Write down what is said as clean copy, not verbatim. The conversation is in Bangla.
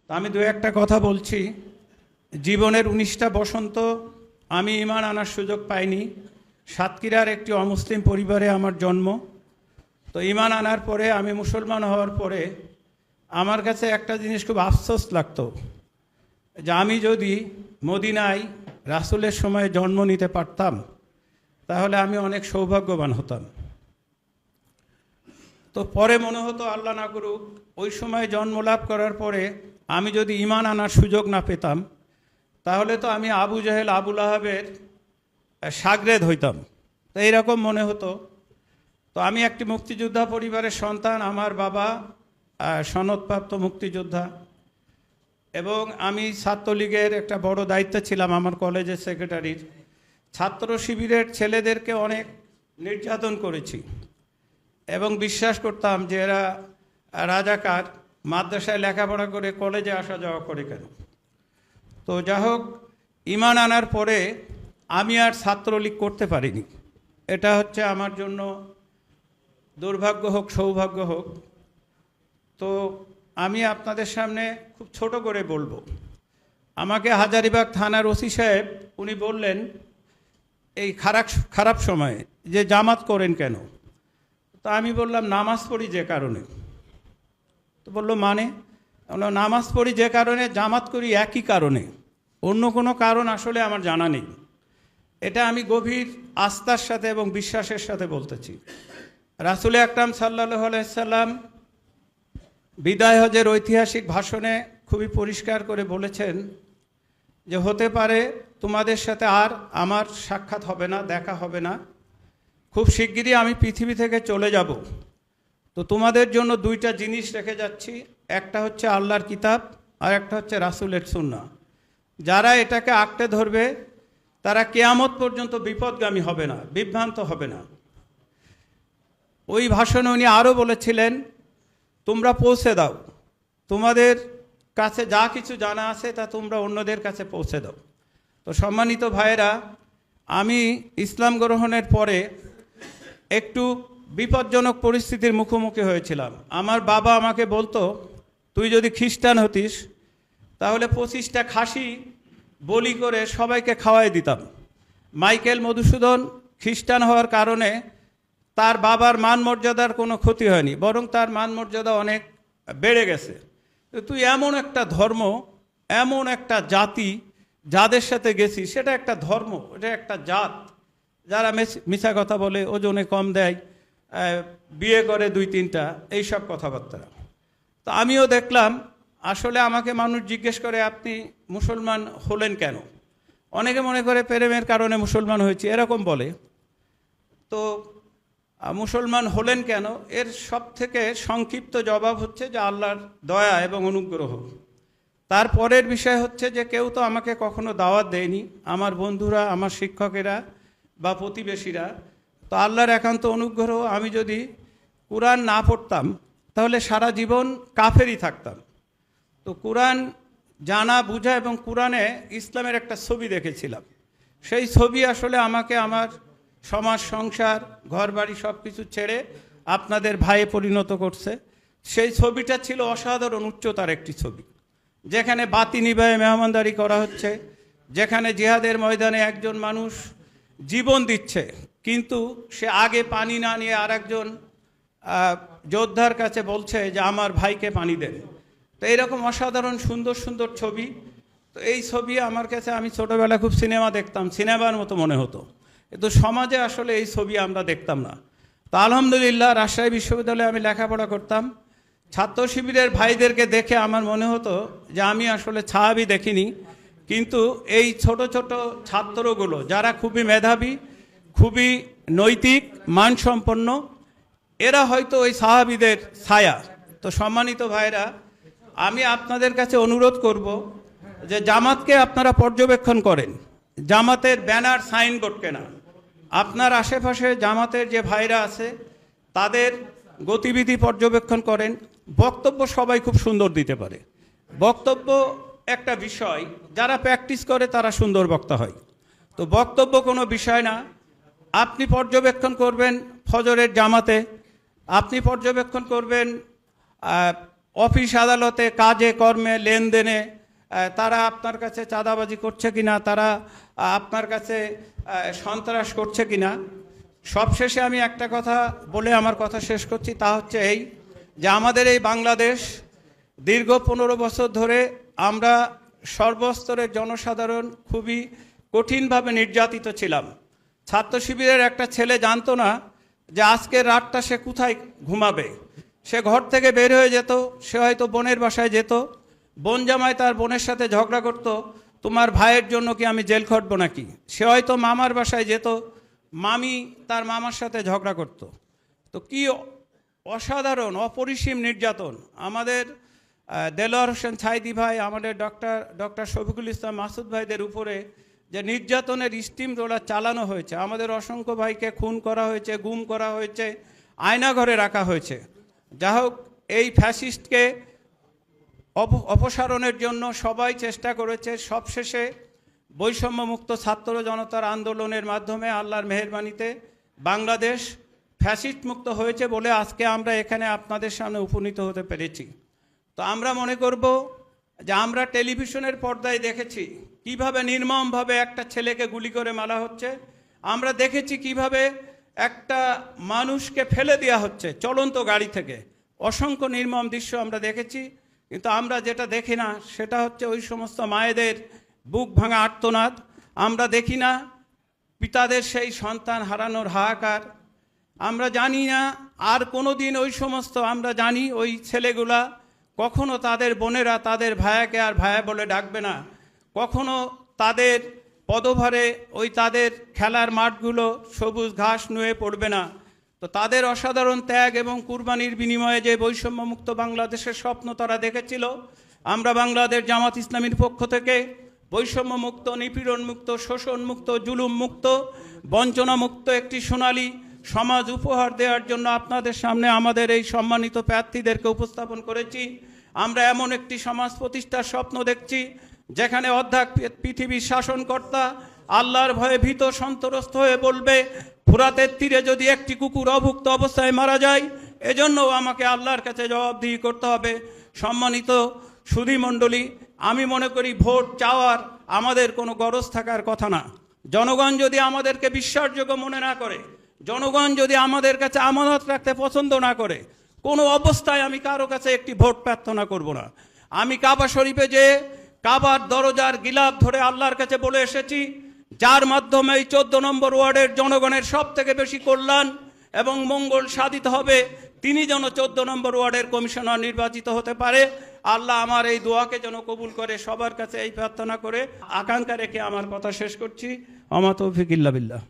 তো আমি দু একটা কথা বলছি। জীবনের 19টা বসন্ত আমি ঈমান আনার সুযোগ পাইনি। সাতক্ষীরার একটি অমুসলিম পরিবারে আমার জন্ম। তো ঈমান আনার পরে, আমি মুসলমান হওয়ার পরে আমার কাছে একটা জিনিস খুব আফসোস লাগতো যে আমি যদি মদিনায় রাসূলের সময় জন্ম নিতে পারতাম তাহলে আমি অনেক সৌভাগ্যবান হতাম। তো পরে মনে হতো আল্লাহ না করুক ওই সময় জন্মলাভ করার পরে আমি যদি ঈমান আনার সুযোগ না পেতাম তাহলে তো আমি আবু জাহেল আবুল আহাবের শাগরেদ হইতাম। তো এইরকম মনে হতো। তো আমি একটি মুক্তিযোদ্ধা পরিবারের সন্তান। আমার বাবা সনদপ্রাপ্ত মুক্তিযোদ্ধা এবং আমি ছাত্রলীগের একটা বড় দায়িত্বে ছিলাম, আমার কলেজের সেক্রেটারির। ছাত্র শিবিরের ছেলেদেরকে অনেক নির্যাতন করেছি এবং বিশ্বাস করতাম যে এরা রাজাকার, মাদ্রাসায় লেখাপড়া করে কলেজে আসা যাওয়া করে কেন। তো যা হোক, ঈমান আনার পরে আমি আর ছাত্রলীগ করতে পারিনি। এটা হচ্ছে আমার জন্য দুর্ভাগ্য হোক সৌভাগ্য হোক। তো আমি আপনাদের সামনে খুব ছোট করে বলবো। আমাকে হাজারীবাগ থানার ওসি সাহেব উনি বললেন এই খারাপ সময়ে যে জামাত করেন কেন। তো আমি বললাম নামাজ পড়ি যে কারণে। তো বললো মানে? নামাজ পড়ি যে কারণে, জামাত করি একই কারণে, অন্য কোনো কারণ আসলে আমার জানা নেই। এটা আমি গভীর আস্থার সাথে এবং বিশ্বাসের সাথে বলতেছি। রাসূল আকরাম সাল্লাল্লাহু আলাইহি সাল্লাম বিদায় হজের ঐতিহাসিক ভাষণে খুবই পরিষ্কার করে বলেছেন যে হতে পারে তোমাদের সাথে আর আমার সাক্ষাৎ হবে না, দেখা হবে না, খুব শিগগিরই আমি পৃথিবী থেকে চলে যাব। তো তোমাদের জন্য দুইটা জিনিস রেখে যাচ্ছি, একটা হচ্ছে আল্লাহর কিতাব আর একটা হচ্ছে রাসূলের সুন্নাহ। যারা এটাকে আঁকড়ে ধরবে তারা কিয়ামত পর্যন্ত বিপদগামী হবে না, বিভ্রান্ত হবে না। ওই ভাষণে উনি আরও বলেছিলেন তোমরা পৌঁছে দাও, তোমাদের কাছে যা কিছু জানা আছে তা তোমরা অন্যদের কাছে পৌঁছে দাও। তো সম্মানিত ভাইয়েরা, আমি ইসলাম গ্রহণের পরে একটু বিপজ্জনক পরিস্থিতির মুখোমুখি হয়েছিলাম। আমার বাবা আমাকে বলতো তুই যদি খ্রিস্টান হতিস তাহলে 25টা খাসি বলি করে সবাইকে খাওয়াই দিতাম। মাইকেল মধুসূদন খ্রিস্টান হওয়ার কারণে তার বাবার মান মর্যাদার কোনো ক্ষতি হয়নি, বরং তার মান মর্যাদা অনেক বেড়ে গেছে। তুই এমন একটা ধর্ম, এমন একটা জাতি যাদের সাথে গেছিস, সেটা একটা ধর্ম, এটা একটা জাত, যারা মিছা কথা বলে, ওজনে কম দেয়, বিয়ে করে 2-3টা, এইসব কথাবার্তা। তো আমিও দেখলাম আসলে আমাকে মানুষ জিজ্ঞেস করে আপনি মুসলমান হলেন কেন। অনেকে মনে করে প্রেমের কারণে মুসলমান হয়েছি এরকম বলে। তো মুসলমান হলেন কেন, এর সব থেকে সংক্ষিপ্ত জবাব হচ্ছে যে আল্লাহর দয়া এবং অনুগ্রহ। তারপরের বিষয় হচ্ছে যে কেউ তো আমাকে কখনো দাওয়াত দেয়নি, আমার বন্ধুরা, আমার শিক্ষকেরা বা প্রতিবেশীরা। তো আল্লাহর একান্ত অনুগ্রহ, আমি যদি কোরআন না পড়তাম তাহলে সারা জীবন কাফেরই থাকতাম। তো কোরআন জানা বুঝা এবং কোরআনে ইসলামের একটা ছবি দেখেছিলাম। সেই ছবি আসলে আমাকে আমার সমাজ, সংসার, ঘর বাড়ি সব কিছু ছেড়ে আপনাদের ভাইয়ে পরিণত করছে। সেই ছবিটা ছিল অসাধারণ উচ্চতার একটি ছবি, যেখানে বাতি নিভায়ে মেহমানদারি করা হচ্ছে, যেখানে জিহাদের ময়দানে একজন মানুষ জীবন দিচ্ছে কিন্তু সে আগে পানি না নিয়ে আরেকজন যোদ্ধার কাছে বলছে যে আমার ভাইকে পানি দেন। তো এইরকম অসাধারণ সুন্দর সুন্দর ছবি। তো এই ছবি আমার কাছে, আমি ছোটোবেলা খুব সিনেমা দেখতাম, সিনেমার মতো মনে হতো, কিন্তু সমাজে আসলে এই ছবি আমরা দেখতাম না। তো আলহামদুলিল্লাহ রাজশাহী বিশ্ববিদ্যালয়ে আমি লেখাপড়া করতাম। ছাত্র শিবিরের ভাইদেরকে দেখে আমার মনে হতো যে আমি আসলে সাহাবী দেখিনি, কিন্তু এই ছোট ছোট ছাত্রগুলো যারা খুবই মেধাবী, খুবই নৈতিক, মানসম্পন্ন, এরা হয়তো ওই সাহাবীদের ছায়া। তো সম্মানিত ভাইরা, আমি আপনাদের কাছে অনুরোধ করব যে জামাতকে আপনারা পর্যবেক্ষণ করেন, জামাতের ব্যানার, সাইনবোর্ড কেনা, আপনার আশেপাশে জামাতের যে ভাইরা আছে তাদের গতিবিধি পর্যবেক্ষণ করেন। বক্তব্য সবাই খুব সুন্দর দিতে পারে, বক্তব্য একটা বিষয়, যারা প্র্যাকটিস করে তারা সুন্দর বক্তা হয়। তো বক্তব্য কোনো বিষয় না। আপনি পর্যবেক্ষণ করবেন ফজরের জামাতে, আপনি পর্যবেক্ষণ করবেন অফিস আদালতে কাজে কর্মে লেনদেনে তারা আপনার কাছে চাঁদাবাজি করছে কিনা, তারা আপনার কাছে সন্ত্রাস করছে কিনা। সবশেষে আমি একটা কথা বলে আমার কথা শেষ করছি, তা হচ্ছে এই যে আমাদের এই বাংলাদেশ দীর্ঘ 15 বছর ধরে আমরা সর্বস্তরের জনসাধারণ খুবই কঠিনভাবে নির্যাতিত ছিলাম। ছাত্র শিবিরের একটা ছেলে জানতো না যে আজকের রাতটা সে কোথায় ঘুমাবে। সে ঘর থেকে বের হয়ে যেত, সে হয়তো বোনের বাসায় যেত, বোন জামাই তার বোনের সাথে ঝগড়া করত, তোমার ভাইয়ের জন্য কি আমি জেল খাটবো নাকি। সে হয়তো মামার বাসায় যেত, মামি তার মামার সাথে ঝগড়া করত। তো কি অসাধারণ অপরিসীম নির্যাতন আমাদের দেলোয়ার হোসেন ছাইদি ভাই, আমাদের ডক্টর শফিকুল ইসলাম মাসুদ ভাইদের উপরে যে নির্যাতনের স্টিম রোলার চালানো হয়েছে, আমাদের অসংখ্য ভাইকে খুন করা হয়েছে, গুম করা হয়েছে, আয়নাঘরে রাখা হয়েছে। যা হোক, এই ফ্যাসিস্টকে অপসারণের জন্য সবাই চেষ্টা করেছে। সবশেষে বৈষম্যমুক্ত ছাত্র জনতার আন্দোলনের মাধ্যমে আল্লাহর মেহেরবানিতে বাংলাদেশ ফ্যাসিস্ট মুক্ত হয়েছে বলে আজকে আমরা এখানে আপনাদের সামনে উপনীত হতে পেরেছি। তো আমরা মনে করব যে আমরা টেলিভিশনের পর্দায় দেখেছি কিভাবে নির্মমভাবে একটা ছেলেকে গুলি করে মারা হচ্ছে, আমরা দেখেছি কিভাবে একটা মানুষকে ফেলে দেওয়া হচ্ছে চলন্ত গাড়ি থেকে। অসংখ্য নির্মম দৃশ্য আমরা দেখেছি, কিন্তু আমরা যেটা দেখি না সেটা হচ্ছে ওই সমস্ত মায়েদের বুক ভাঙা আর্তনাদ। আমরা দেখি না পিতাদের সেই সন্তান হারানোর হাহাকার। আমরা জানি না আর কোনো দিন ওই সমস্ত, আমরা জানি ওই ছেলেগুলা কখনো তাদের বোনেরা তাদের ভাইয়াকে আর ভাইয়া বলে ডাকবে না, কখনো তাদের পদভারে ওই তাদের খেলার মাঠগুলো সবুজ ঘাস নুয়ে পড়বে না। তো তাদের অসাধারণ ত্যাগ এবং কুরবানির বিনিময়ে যে বৈষম্যমুক্ত বাংলাদেশের স্বপ্ন তারা দেখেছিল, আমরা বাংলাদেশ জামাত ইসলামীর পক্ষ থেকে বৈষম্যমুক্ত, নিপীড়নমুক্ত, শোষণমুক্ত, জুলুমমুক্ত, বঞ্চনামুক্ত একটি সোনালী সমাজ উপহার দেওয়ার জন্য আপনাদের সামনে আমাদের এই সম্মানিত প্রার্থীদেরকে উপস্থাপন করেছি। আমরা এমন একটি সমাজ প্রতিষ্ঠার স্বপ্ন দেখছি যেখানে অর্ধেক পৃথিবীর শাসনকর্তা আল্লাহর ভয়ে ভীত সন্ত্রস্ত হয়ে বলবে, ফুরাতের তীরে যদি একটি কুকুর অভুক্ত অবস্থায় মারা যায়, এজন্যও আমাকে আল্লাহর কাছে জবাবদিহি করতে হবে। সম্মানিত সুধীমণ্ডলী, আমি মনে করি ভোট চাওয়ার আমাদের কোনো গরজ থাকার কথা না। জনগণ যদি আমাদেরকে বিশ্বাসযোগ্য মনে না করে, জনগণ যদি আমাদের কাছে আমানত রাখতে পছন্দ না করে, কোনো অবস্থায় আমি কারো কাছে একটি ভোট প্রার্থনা করব না। আমি কাবা শরীফে যে কাবার দরজার গিলাফ ধরে আল্লাহর কাছে বলে এসেছি, যার মাধ্যমে এই 14 নম্বর ওয়ার্ডের জনগণের সব থেকে বেশি কল্যাণ এবং মঙ্গল সাধিত হবে, তিনি যেন 14 নম্বর ওয়ার্ডের কমিশনার নির্বাচিত হতে পারে। আল্লাহ আমার এই দোয়াকে যেন কবুল করে, সবার কাছে এই প্রার্থনা করে আকাঙ্ক্ষা রেখে আমার কথা শেষ করছি। আমা তৌফিক ইল্লা বিল্লাহ।